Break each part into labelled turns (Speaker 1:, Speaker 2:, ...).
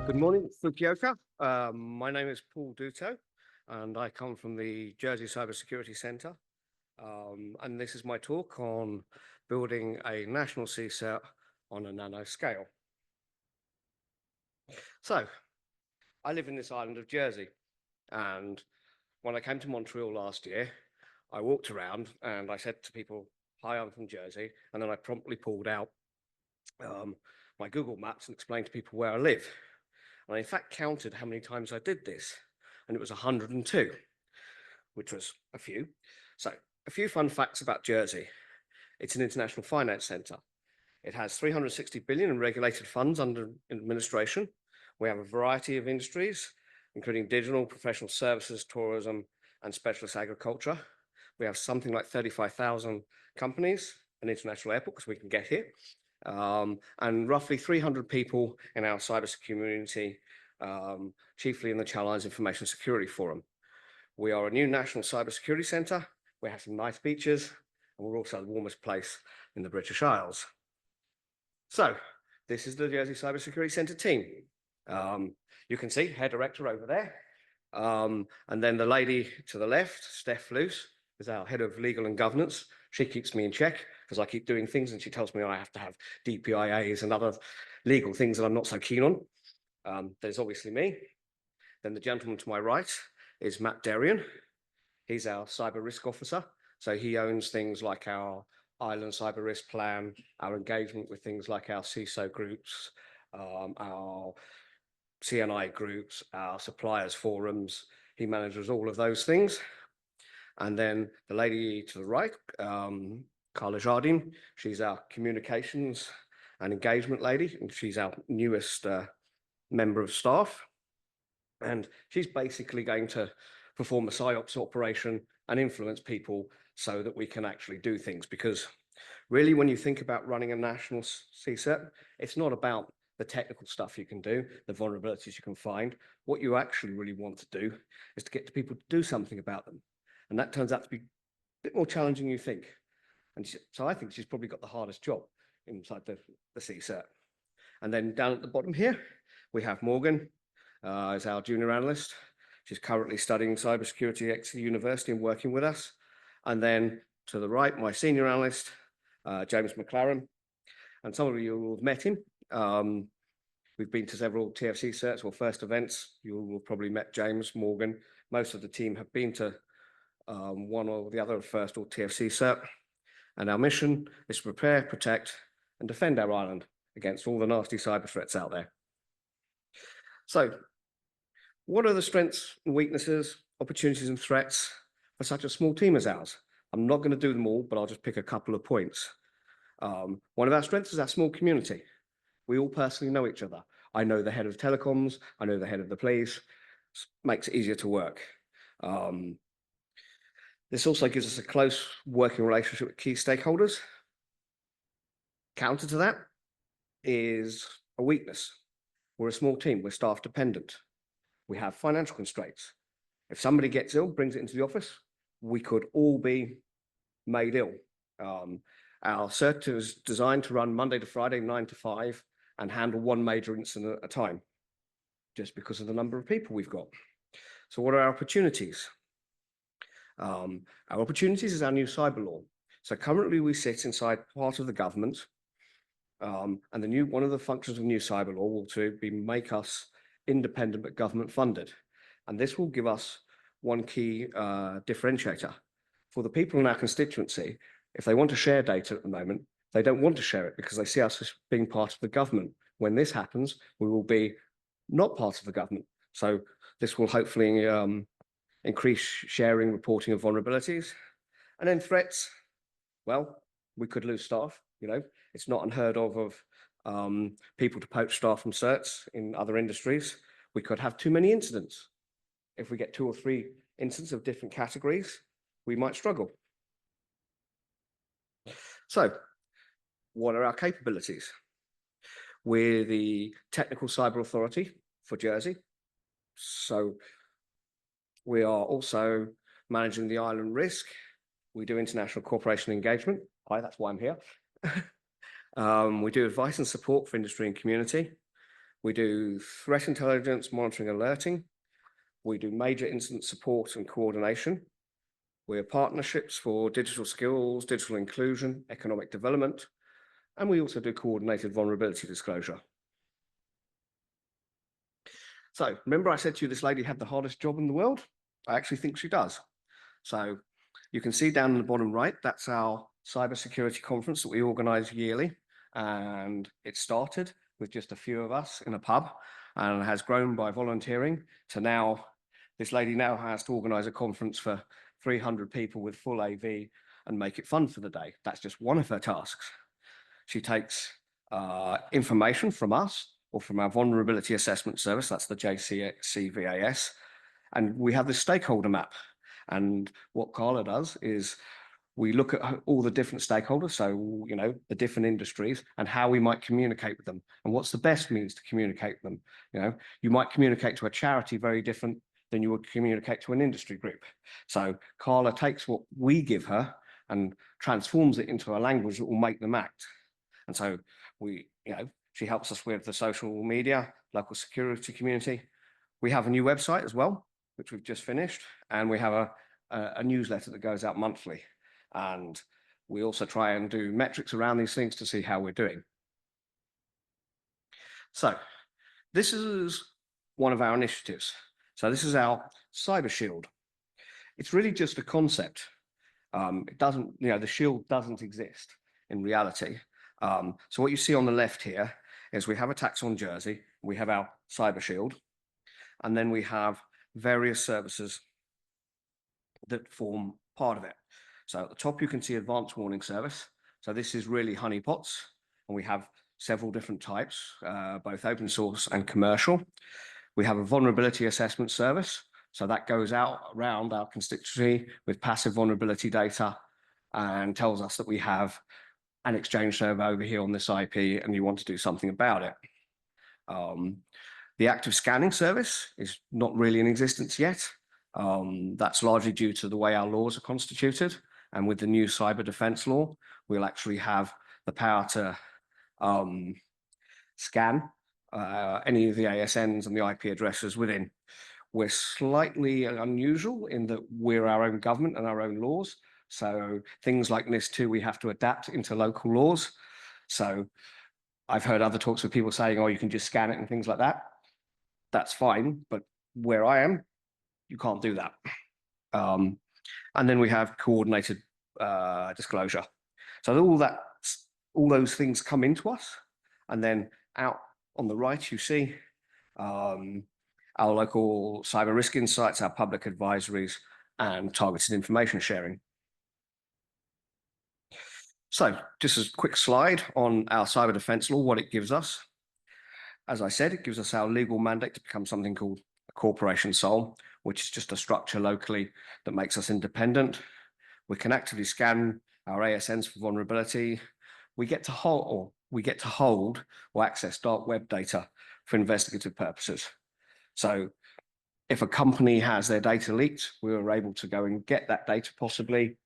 Speaker 1: Good morning, Fukuoka. My name is Paul Dutot, and I come from the Jersey Cybersecurity Centre. And this is my talk on building a national CSIRT on a nano scale. So, I live in this island of Jersey, and when I came to Montreal last year, I walked around and I said to people, "Hi, I'm from Jersey," and then I promptly pulled out my Google Maps and explained to people where I live. And I in fact counted how many times I did this, and it was 102, which was a few. So a few fun facts about Jersey. It's an international finance center. It has 360 billion in regulated funds under administration. We have a variety of industries, including digital, professional services, tourism, and specialist agriculture. We have something like 35,000 companies, an international airport, because we can get here. And roughly 300 people in our cybersecurity community, chiefly in the Channel Information Security Forum. We are a new national cybersecurity centre. We have some nice beaches, and we're also the warmest place in the British Isles. So this is the Jersey Cybersecurity Centre team. You can see head director over there. And then the lady to the left, Steph Luce, is our head of legal and governance. She keeps me in check because I keep doing things, and she tells me I have to have DPIAs and other legal things that I'm not so keen on. There's obviously me. Then the gentleman to my right is Matt Derrian. He's our cyber risk officer. So he owns things like our island cyber risk plan, our engagement with things like our CISO groups, our CNI groups, our suppliers forums. He manages all of those things. And then the lady to the right, Carla Jardine, she's our communications and engagement lady, and she's our newest member of staff. And she's basically going to perform a PSYOPs operation and influence people so that we can actually do things. Because really, when you think about running a national CSIRT, it's not about the technical stuff you can do, the vulnerabilities you can find. What you actually really want to do is to get to people to do something about them. And that turns out to be a bit more challenging than you think. And so I think she's probably got the hardest job inside the CSIRT. And then down at the bottom here, we have Morgan as our junior analyst. She's currently studying cybersecurity at the university and working with us. And then to the right, my senior analyst, James McLaren. And some of you will have met him. We've been to several TFC certs or first events. You will have probably met James, Morgan. Most of the team have been to one or the other first or TFC cert. And our mission is to prepare, protect, and defend our island against all the nasty cyber threats out there. So, what are the strengths and weaknesses, opportunities and threats for such a small team as ours? I'm not going to do them all, but I'll just pick a couple of points. One of our strengths is our small community. We all personally know each other. I know the head of telecoms, I know the head of the police. Makes it easier to work. This also gives us a close working relationship with key stakeholders. Counter to that is a weakness. We're a small team, we're staff dependent. We have financial constraints. If somebody gets ill, brings it into the office, we could all be made ill. Our CERT is designed to run Monday to Friday, 9 to 5, and handle one major incident at a time, just because of the number of people we've got. So what are our opportunities? Our opportunities is our new cyber law. So currently we sit inside part of the government, and one of the functions of new cyber law will be make us independent but government funded. And this will give us one key differentiator. For the people in our constituency, if they want to share data at the moment, they don't want to share it because they see us as being part of the government. When this happens, we will be not part of the government. So this will hopefully increase sharing, reporting of vulnerabilities. And then threats, well, we could lose staff, it's not unheard of people to poach staff from certs in other industries. We could have too many incidents. If we get 2 or 3 incidents of different categories, we might struggle. So, what are our capabilities? We're the technical cyber authority for Jersey. So we are also managing the island risk. We do international cooperation engagement. Hi, that's why I'm here. We do advice and support for industry and community. We do threat intelligence, monitoring, alerting. We do major incident support and coordination. We have partnerships for digital skills, digital inclusion, economic development, and we also do coordinated vulnerability disclosure. So remember I said to you this lady had the hardest job in the world? I actually think she does. So you can see down in the bottom right, that's our cybersecurity conference that we organize yearly. And it started with just a few of us in a pub and has grown by volunteering to now, this lady now has to organize a conference for 300 people with full AV and make it fun for the day. That's just one of her tasks. She takes information from us or from our vulnerability assessment service, that's the JCSC VAS, and we have this stakeholder map. And what Carla does is we look at all the different stakeholders, so, you know, the different industries and how we might communicate with them and what's the best means to communicate with them. You know, you might communicate to a charity very different than you would communicate to an industry group. So Carla takes what we give her and transforms it into a language that will make them act. And so we, you know, she helps us with the social media, local security community. We have a new website as well, which we've just finished, and we have a newsletter that goes out monthly. And we also try and do metrics around these things to see how we're doing. So this is one of our initiatives. So this is our Cyber Shield. It's really just a concept. It doesn't, you know, the shield doesn't exist in reality. So what you see on the left here is we have attacks on Jersey, we have our Cyber Shield, and then we have various services that form part of it. So at the top, you can see advanced warning service. So this is really honeypots, and we have several different types, both open source and commercial. We have a vulnerability assessment service. So that goes out around our constituency with passive vulnerability data and tells us that we have an Exchange server over here on this IP and you want to do something about it. The active scanning service is not really in existence yet. That's largely due to the way our laws are constituted. And with the new cyber defense law, we'll actually have the power to scan any of the ASNs and the IP addresses within. We're slightly unusual in that we're our own government and our own laws. So things like NIS2, we have to adapt into local laws. So I've heard other talks with people saying, oh, you can just scan it and things like that. That's fine, but where I am, you can't do that. And then we have coordinated disclosure. So all those things come into us, and then out on the right, you see our local cyber risk insights, our public advisories, and targeted information sharing. So just a quick slide on our cyber defense law, what it gives us. As I said, it gives us our legal mandate to become something called a corporation sole, which is just a structure locally that makes us independent. We can actively scan our ASNs for vulnerability. We get to hold or access dark web data for investigative purposes. So if a company has their data leaked, we were able to go and get that data, possibly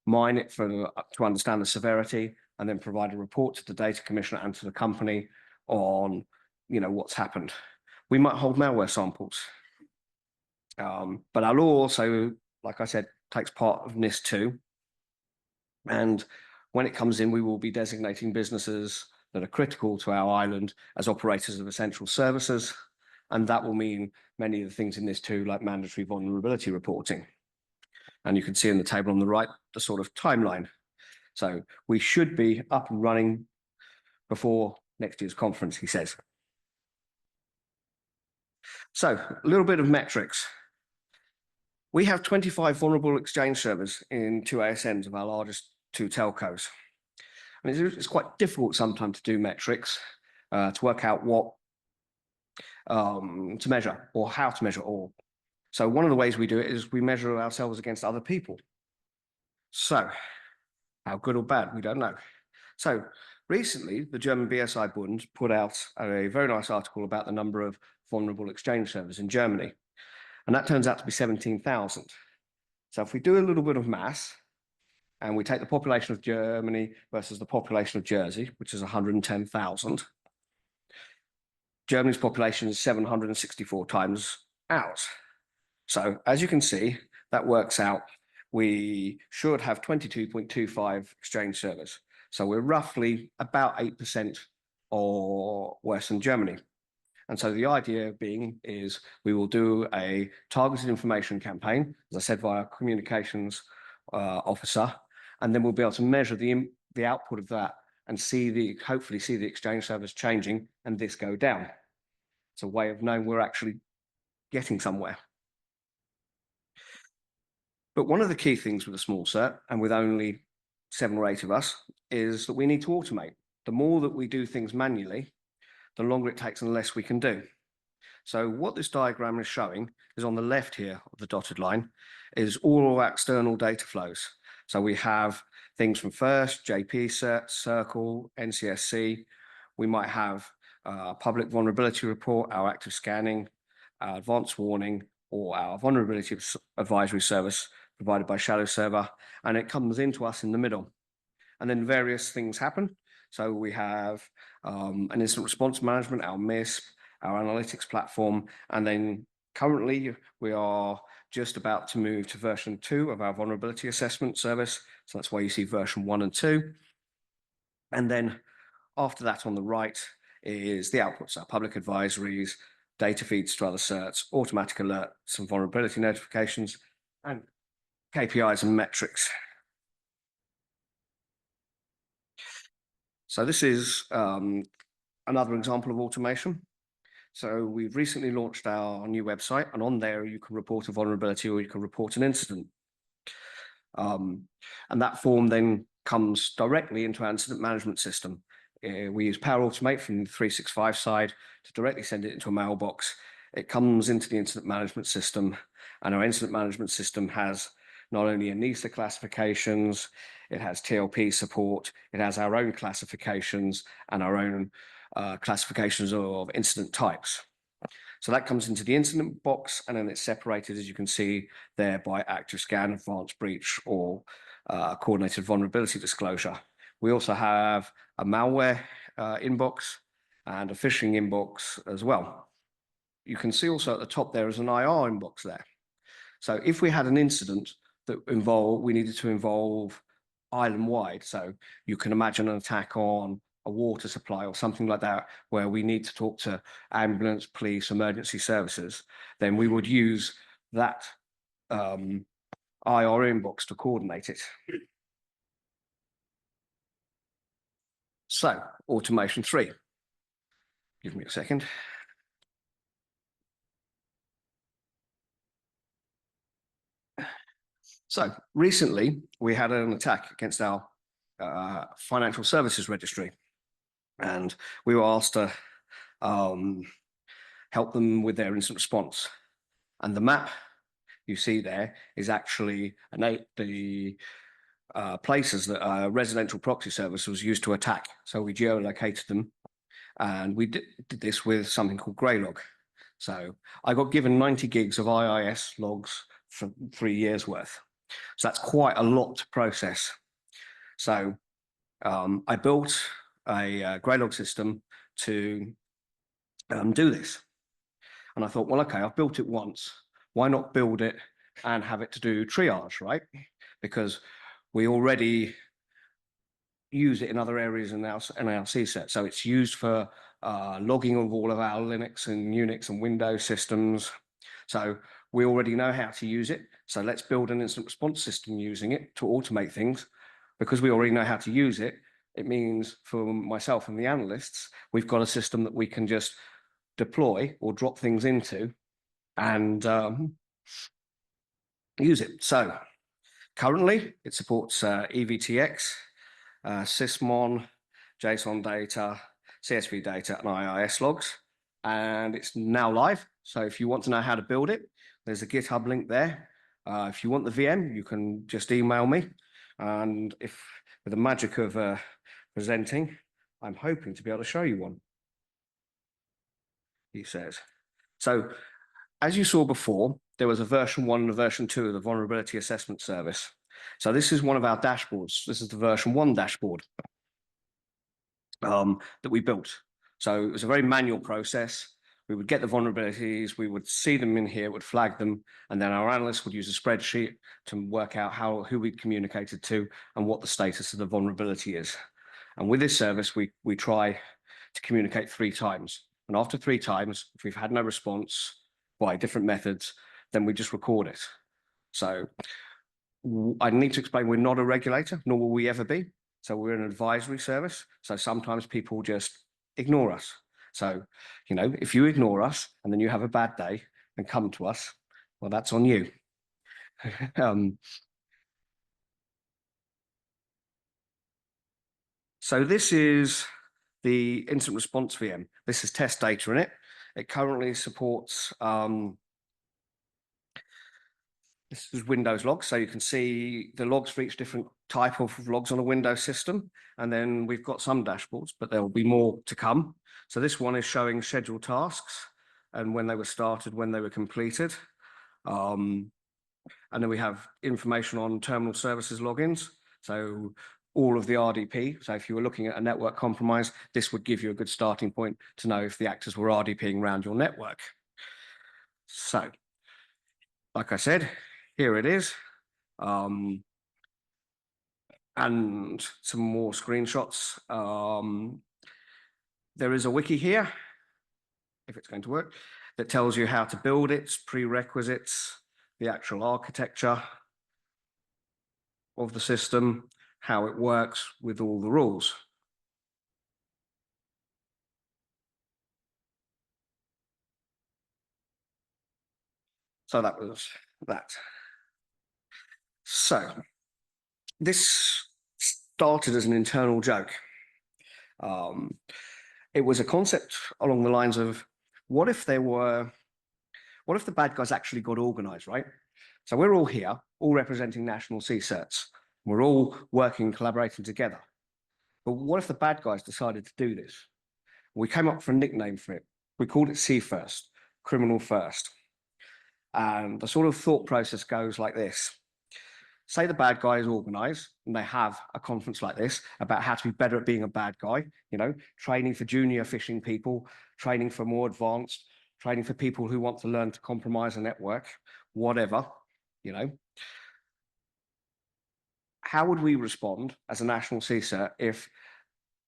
Speaker 1: mine it to understand the severity, and then provide a report to the data commissioner and to the company on, you know, what's happened. We might hold malware samples. But our law also, like I said, takes part of NIS2. And when it comes in, we will be designating businesses that are critical to our island as operators of essential services. And that will mean many of the things in NIS2, like mandatory vulnerability reporting. And you can see in the table on the right, the sort of timeline. So we should be up and running before next year's conference, he says. So a little bit of metrics. We have 25 vulnerable Exchange servers in 2 ASNs of our largest 2 telcos. And it's quite difficult sometimes to do metrics, to work out what to measure or how to measure all. So one of the ways we do it is we measure ourselves against other people. So how good or bad, we don't know. So recently, the German BSI Bund put out a very nice article about the number of vulnerable Exchange servers in Germany. And that turns out to be 17,000. So if we do a little bit of maths, and we take the population of Germany versus the population of Jersey, which is 110,000, Germany's population is 764 times ours. So as you can see, that works out. We should have 22.25 exchange servers. So we're roughly about 8% or worse than Germany. And so the idea being is we will do a targeted information campaign, as I said, via communications officer, and then we'll be able to measure the output of that and hopefully see the exchange servers changing and this go down. It's a way of knowing we're actually getting somewhere. But one of the key things with a small CERT, and with only 7 or 8 of us, is that we need to automate. The more that we do things manually, the longer it takes and the less we can do. So what this diagram is showing is on the left here of the dotted line is all our external data flows. So we have things from FIRST, JCSC, Circle, NCSC. We might have a public vulnerability report, our active scanning, our advanced warning, or our vulnerability advisory service provided by Shadow Server, and it comes into us in the middle. And then various things happen. So we have an incident response management, our MISP, our analytics platform, and then currently we are just about to move to version 2 of our vulnerability assessment service. So that's why you see version 1 and 2. And then after that on the right is the outputs, our public advisories, data feeds to other certs, automatic alerts and vulnerability notifications, and KPIs and metrics. So this is another example of automation. So we've recently launched our new website, and on there you can report a vulnerability or you can report an incident. And that form then comes directly into our incident management system. We use Power Automate from the 365 side to directly send it into a mailbox. It comes into the incident management system, and our incident management system has not only ANISA classifications, it has TLP support, it has our own classifications and our own classifications of incident types. So that comes into the incident box, and then it's separated, as you can see there, by active scan, advanced breach, or coordinated vulnerability disclosure. We also have a malware inbox and a phishing inbox as well. You can see also at the top there is an IR inbox there. So if we had an incident that we needed to involve island-wide, so you can imagine an attack on a water supply or something like that, where we need to talk to ambulance, police, emergency services, then we would use that IR inbox to coordinate it. So, automation 3. Give me a second. So, recently, we had an attack against our financial services registry, and we were asked to help them with their incident response. And the map you see there is actually the places that a residential proxy service was used to attack. So we geolocated them, and we did this with something called Graylog. So I got given 90 gigs of IIS logs for 3 years worth. So that's quite a lot to process. So I built a Graylog system to do this. And I thought, well, okay, I've built it once. Why not build it and have it to do triage, right? Because we already use it in other areas in our CSIRT. So it's used for logging of all of our Linux and Unix and Windows systems. So we already know how to use it. So let's build an incident response system using it to automate things. Because we already know how to use it, it means for myself and the analysts, we've got a system that we can just deploy or drop things into and use it. So currently it supports EVTX, Sysmon, JSON data, CSV data, and IIS logs, and it's now live. So if you want to know how to build it, there's a GitHub link there. If you want the VM, you can just email me. And if with the magic of presenting, I'm hoping to be able to show you one. He says. So as you saw before, there was a version 1 and a version 2 of the vulnerability assessment service. So this is one of our dashboards. This is the version 1 dashboard that we built. So it was a very manual process. We would get the vulnerabilities, we would see them in here, would flag them, and then our analysts would use a spreadsheet to work out who we'd communicated to and what the status of the vulnerability is. And with this service, we try to communicate 3 times. And after 3 times, if we've had no response by different methods, then we just record it. So I need to explain, we're not a regulator, nor will we ever be. So we're an advisory service. So sometimes people just ignore us. So, you know, if you ignore us and then you have a bad day and come to us, well, that's on you. So this is the incident response VM. This is test data in it. It currently supports, this is Windows logs. So you can see the logs for each different type of logs on a Windows system. And then we've got some dashboards, but there will be more to come. So this one is showing scheduled tasks and when they were started, when they were completed. And then we have information on terminal services logins. So all of the RDP. So if you were looking at a network compromise, this would give you a good starting point to know if the actors were RDPing around your network. So, like I said, here it is. And some more screenshots. There is a wiki here, if it's going to work, that tells you how to build it, prerequisites, the actual architecture of the system, how it works with all the rules. So that was that. So this started as an internal joke. It was a concept along the lines of, what if the bad guys actually got organized, right? So we're all here, all representing national CSIRTs. We're all working, collaborating together. But what if the bad guys decided to do this? We came up with a nickname for it. We called it C First, criminal first. And the sort of thought process goes like this. Say the bad guy is organized and they have a conference like this about how to be better at being a bad guy, you know, training for junior phishing people, training for more advanced, training for people who want to learn to compromise a network, whatever, you know. How would we respond as a national CSIRT if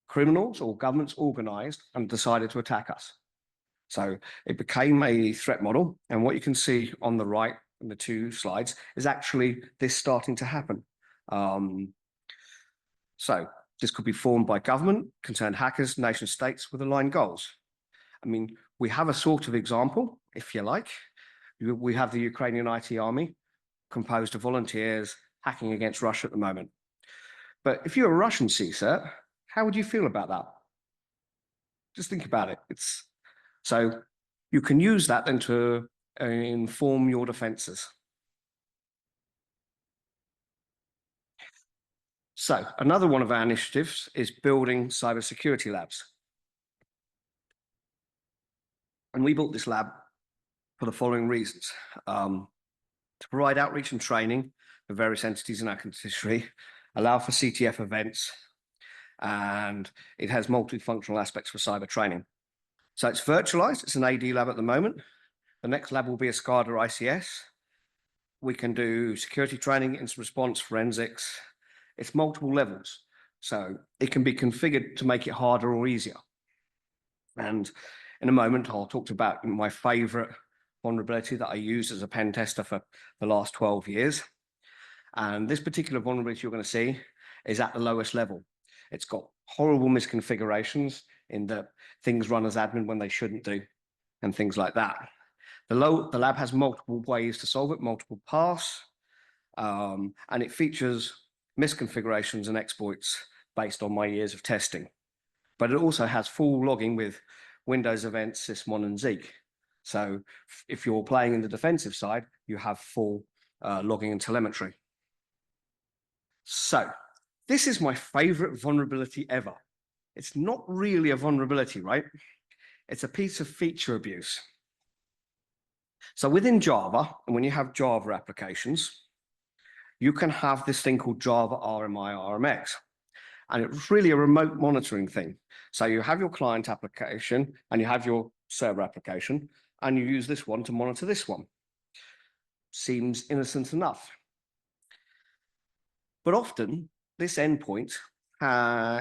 Speaker 1: criminals or governments organized and decided to attack us? So it became a threat model. And what you can see on the right in the 2 slides is actually this starting to happen. So this could be formed by government, concerned hackers, nation states with aligned goals. I mean, we have a sort of example, if you like. We have the Ukrainian IT army composed of volunteers hacking against Russia at the moment. But if you're a Russian CSIRT, how would you feel about that? Just think about it. So you can use that then to inform your defenses. So another one of our initiatives is building cybersecurity labs. And we built this lab for the following reasons. To provide outreach and training for various entities in our constituency, allow for CTF events, and it has multifunctional aspects for cyber training. So it's virtualized, it's an AD lab at the moment. The next lab will be a SCADA ICS. We can do security training, incident response, forensics. It's multiple levels. So it can be configured to make it harder or easier. And in a moment, I'll talk about my favorite vulnerability that I used as a pen tester for the last 12 years. And this particular vulnerability you're going to see is at the lowest level. It's got horrible misconfigurations in that things run as admin when they shouldn't do, and things like that. The lab has multiple ways to solve it, multiple paths, and it features misconfigurations and exploits based on my years of testing. But it also has full logging with Windows events, sysmon, and Zeek. So if you're playing in the defensive side, you have full logging and telemetry. So this is my favorite vulnerability ever. It's not really a vulnerability, right? It's a piece of feature abuse. So within Java, and when you have Java applications, you can have this thing called Java RMI RMX. And it was really a remote monitoring thing. So you have your client application and you have your server application, and you use this one to monitor this one. Seems innocent enough. But often this endpoint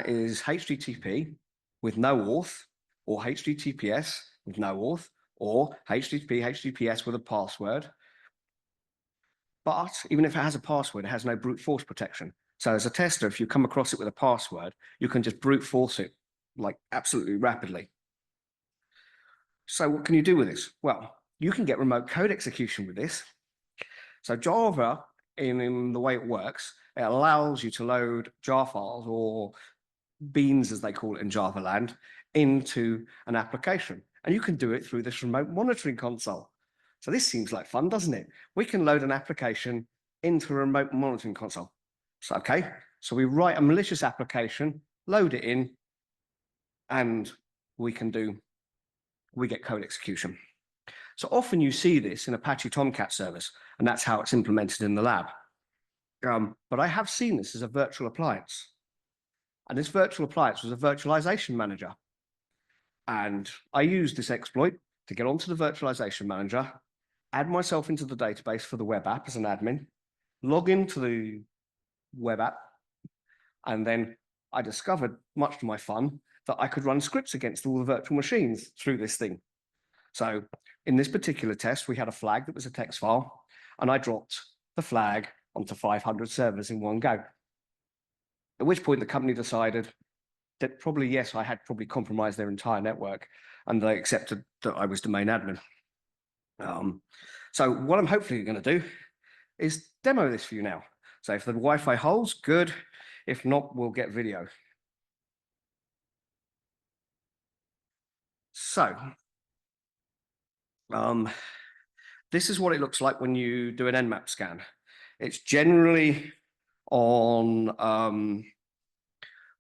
Speaker 1: is HTTP with no auth, or HTTPS with no auth, or HTTP, HTTPS with a password. But even if it has a password, it has no brute force protection. So as a tester, if you come across it with a password, you can just brute force it like absolutely rapidly. So what can you do with this? Well, you can get remote code execution with this. So Java, in the way it works, it allows you to load jar files, or beans as they call it in Java land, into an application. And you can do it through this remote monitoring console. So this seems like fun, doesn't it? We can load an application into a remote monitoring console. So, okay, so we write a malicious application, load it in, and we get code execution. So often you see this in Apache Tomcat service, and that's how it's implemented in the lab. But I have seen this as a virtual appliance. And this virtual appliance was a virtualization manager. And I used this exploit to get onto the virtualization manager, add myself into the database for the web app as an admin, log into the web app, and then I discovered, much to my fun, that I could run scripts against all the virtual machines through this thing. So in this particular test, we had a flag that was a text file, and I dropped the flag onto 500 servers in one go. At which point the company decided that probably, yes, I had probably compromised their entire network, and they accepted that I was domain admin. So what I'm hopefully going to do is demo this for you now. So if the Wi-Fi holds, good. If not, we'll get video. So this is what it looks like when you do an Nmap scan. It's generally on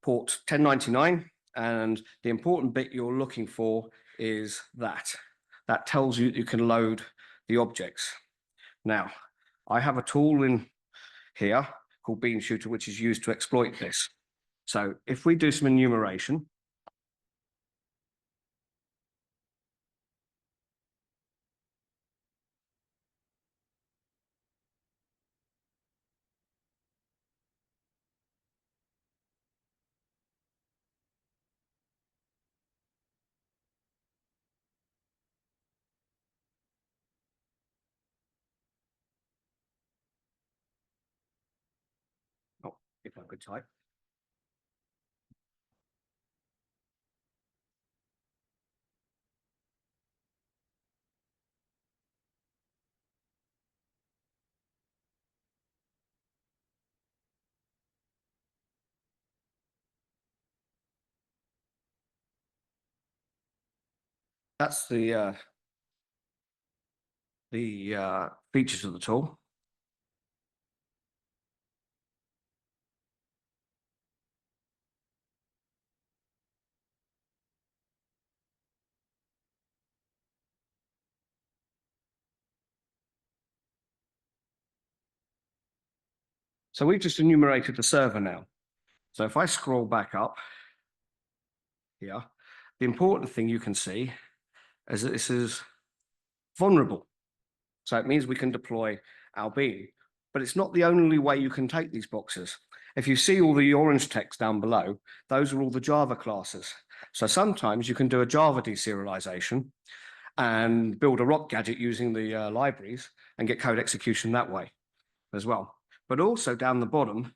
Speaker 1: port 1099, and the important bit you're looking for is that. That tells you that you can load the objects. Now, I have a tool in here called Bean Shooter, which is used to exploit this. So if we do some enumeration, oh, if I could type. That's the features of the tool. So we've just enumerated the server now. So if I scroll back up here, the important thing you can see is that this is vulnerable. So it means we can deploy our bean, but it's not the only way you can take these boxes. If you see all the orange text down below, those are all the Java classes. So sometimes you can do a Java deserialization and build a rock gadget using the libraries and get code execution that way as well. But also down the bottom,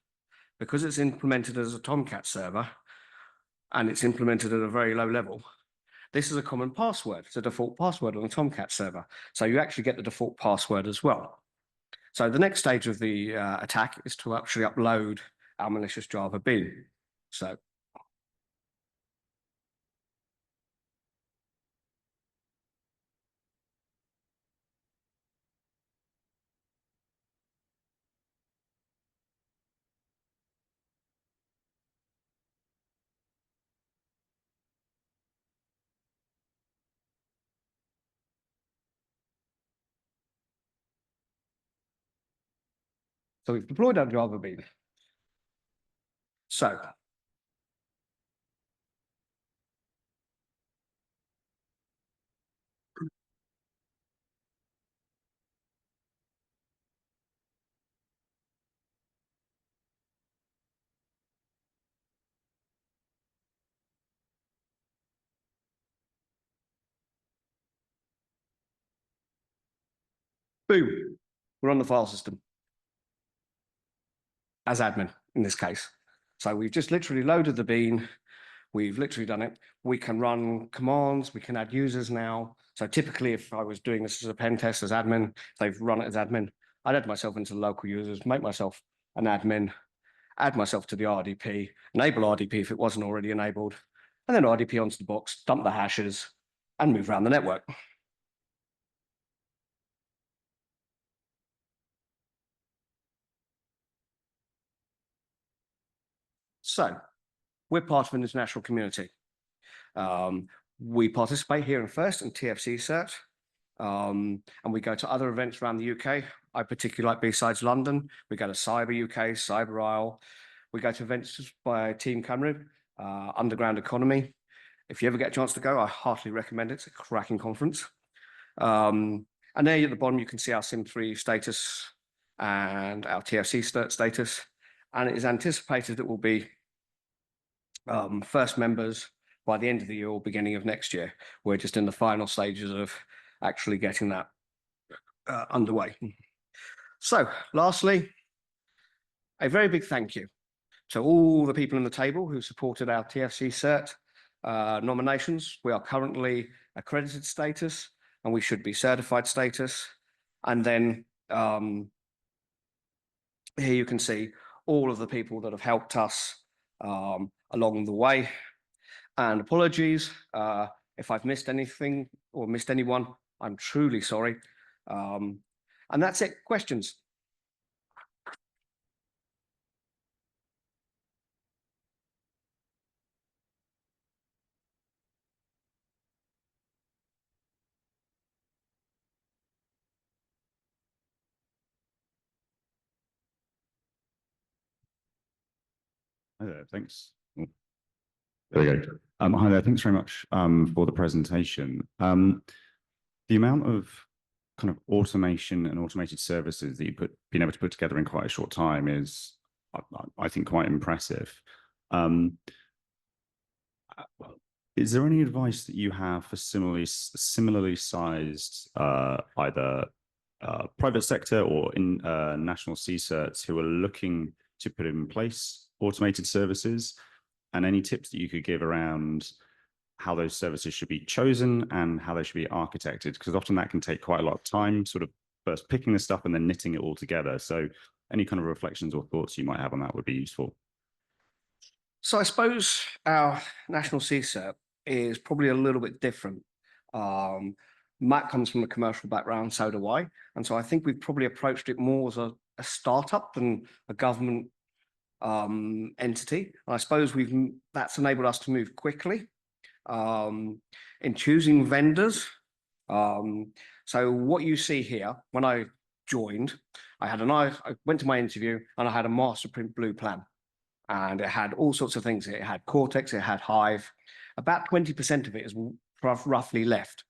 Speaker 1: because it's implemented as a Tomcat server and it's implemented at a very low level, this is a common password. It's a default password on a Tomcat server. So you actually get the default password as well. So the next stage of the attack is to actually upload our malicious Java bean. So we've deployed our Java bean. So boom, we're on the file system as admin in this case. So we've just literally loaded the bean. We've literally done it. We can run commands. We can add users now. So typically, if I was doing this as a pen test as admin, they've run it as admin. I'd add myself into the local users, make myself an admin, add myself to the RDP, enable RDP if it wasn't already enabled, and then RDP onto the box, dump the hashes, and move around the network. So we're part of an international community. We participate here in FIRST and TFC CERT, and we go to other events around the UK. I particularly like B-Sides London. We go to Cyber UK, Cyber Isle. We go to events by Team Cymru, Underground Economy. If you ever get a chance to go, I heartily recommend it. It's a cracking conference. And there at the bottom, you can see our SIM3 status and our TFC status. And it is anticipated that we'll be first members by the end of the year or beginning of next year. We're just in the final stages of actually getting that underway. So lastly, a very big thank you to all the people in the table who supported our TFC CERT nominations. We are currently accredited status and we should be certified status. And then here you can see all of the people that have helped us along the way. And apologies if I've missed anything or missed anyone. I'm truly sorry. And that's it. Questions?
Speaker 2: Hi there, thanks. Oh, there we go. Hi there, thanks very much for the presentation. The amount of kind of automation and automated services that you've been able to put together in quite a short time is, I think, quite impressive. Is there any advice that you have for similarly sized either private sector or in national CSIRTs who are looking to put in place automated services, and any tips that you could give around how those services should be chosen and how they should be architected? Because often that can take quite a lot of time, sort of first picking the stuff and then knitting it all together. So any kind of reflections or thoughts you might have on that would be useful.
Speaker 1: So I suppose our national CSIRT is probably a little bit different. Matt comes from a commercial background, so do I. And so I think we've probably approached it more as a startup than a government entity. And I suppose that's enabled us to move quickly in choosing vendors. So what you see here, when I joined, I went to my interview and I had a master print blue plan, and it had all sorts of things. It had Cortex, it had Hive. About 20% of it is roughly left.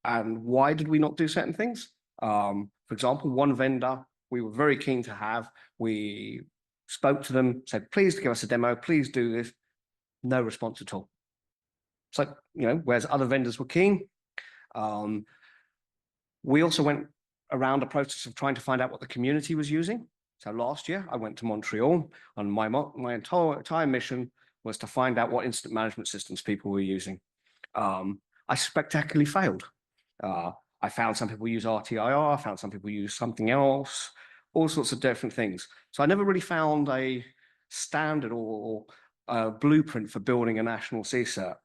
Speaker 1: And why did we not do certain things? For example, one vendor we were very keen to have, we spoke to them, said, please give us a demo, please do this. No response at all. So, whereas other vendors were keen. We also went around the process of trying to find out what the community was using. So last year I went to Montreal, and my entire mission was to find out what incident management systems people were using. I spectacularly failed. I found some people use RTIR, I found some people use something else, all sorts of different things. So I never really found a standard or a blueprint for building a national CSIRT.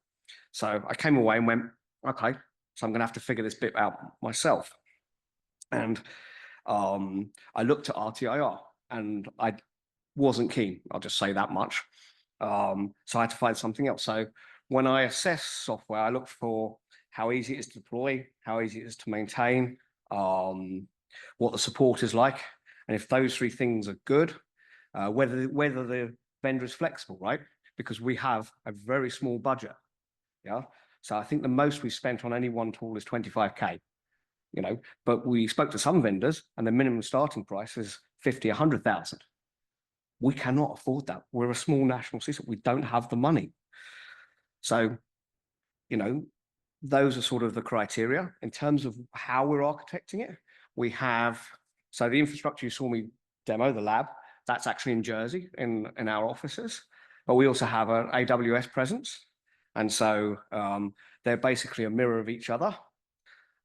Speaker 1: So I came away and went, okay, so I'm going to have to figure this bit out myself. And I looked at RTIR and I wasn't keen, I'll just say that much. So I had to find something else. So when I assess software, I look for how easy it is to deploy, how easy it is to maintain, what the support is like. And if those three things are good, whether the vendor is flexible, right? Because we have a very small budget. Yeah. So I think the most we spent on any one tool is 25K, but we spoke to some vendors and the minimum starting price is 50, 100,000. We cannot afford that. We're a small national CSIRT. We don't have the money. So, those are sort of the criteria in terms of how we're architecting it. we have, so the infrastructure you saw me demo, the lab, that's actually in Jersey in our offices, but we also have an AWS presence. And so they're basically a mirror of each other.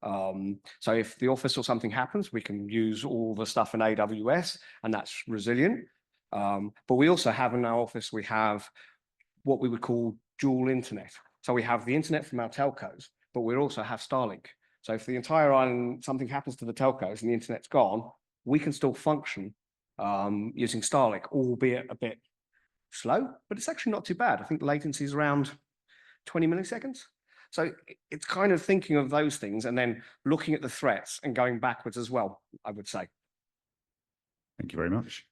Speaker 1: So if the office or something happens, we can use all the stuff in AWS, and that's resilient. But we also have in our office, we have what we would call dual internet. So we have the internet from our telcos, but we also have Starlink. So if the entire island, something happens to the telcos and the internet's gone, we can still function using Starlink, albeit a bit slow, but it's actually not too bad. I think latency is around 20 milliseconds. So it's kind of thinking of those things and then looking at the threats and going backwards as well, I would say.
Speaker 2: Thank you very much.